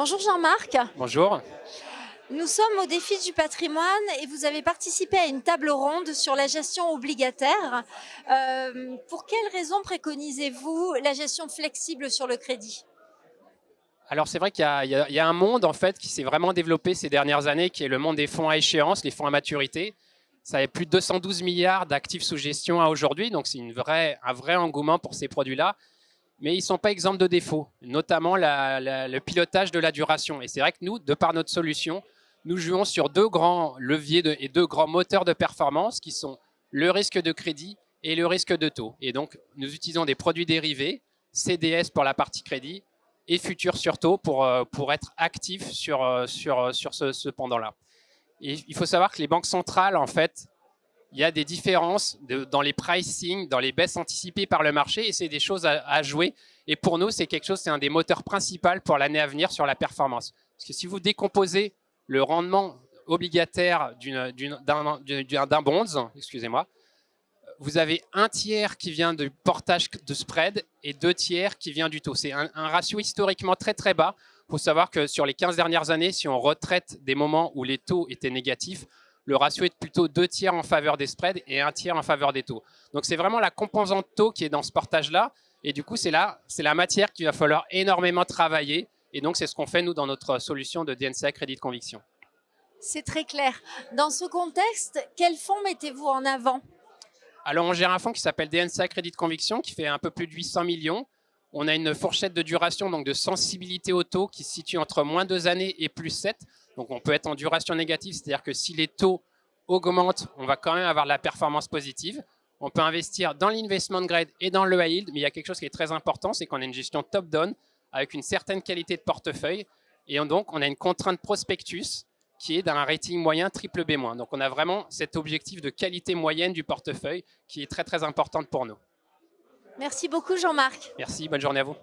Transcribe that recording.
Bonjour Jean-Marc, Bonjour. nous sommes au défi du patrimoine et vous avez participé à une table ronde sur la gestion obligataire. Pour quelles raisons préconisez-vous la gestion flexible sur le crédit? Alors c'est vrai qu'il y a un monde en fait qui s'est vraiment développé ces dernières années, qui est le monde des fonds à échéance, les fonds à maturité. Ça a plus de 212 milliards d'actifs sous gestion à aujourd'hui, donc c'est un vrai engouement pour ces produits-là. Mais ils ne sont pas exempts de défauts, notamment le pilotage de la duration. Et c'est vrai que nous, de par notre solution, nous jouons sur deux grands leviers et deux grands moteurs de performance qui sont le risque de crédit et le risque de taux. Et donc, nous utilisons des produits dérivés, CDS pour la partie crédit et futurs sur taux pour être actifs sur ce pendant-là. Et il faut savoir que les banques centrales, en fait, il y a des différences dans les pricing, dans les baisses anticipées par le marché, et c'est des choses à jouer. Et pour nous, c'est un des moteurs principaux pour l'année à venir sur la performance. Parce que si vous décomposez le rendement obligataire d'un bond, excusez-moi, vous avez un tiers qui vient du portage de spread et deux tiers qui vient du taux. C'est un ratio historiquement très très bas. Il faut savoir que sur les 15 dernières années, si on retraite des moments où les taux étaient négatifs, le ratio est plutôt deux tiers en faveur des spreads et un tiers en faveur des taux. Donc c'est vraiment la composante taux qui est dans ce portage-là. Et du coup, c'est la matière qu'il va falloir énormément travailler. Et donc c'est ce qu'on fait nous dans notre solution de DNCA Crédit de Conviction. C'est très clair. Dans ce contexte, quels fonds mettez-vous en avant? Alors, on gère un fonds qui s'appelle DNCA Crédit de Conviction, qui fait un peu plus de 800 millions. On a une fourchette de duration, donc de sensibilité au taux, qui se situe entre moins 2 années et plus 7. Donc, on peut être en duration négative, c'est-à-dire que si les taux augmentent, on va quand même avoir de la performance positive. On peut investir dans l'investment grade et dans le high yield, mais il y a quelque chose qui est très important, c'est qu'on a une gestion top-down avec une certaine qualité de portefeuille. Et donc, on a une contrainte prospectus qui est d'un rating moyen triple B-. Donc on a vraiment cet objectif de qualité moyenne du portefeuille qui est très très importante pour nous. Merci beaucoup Jean-Marc. Merci, bonne journée à vous.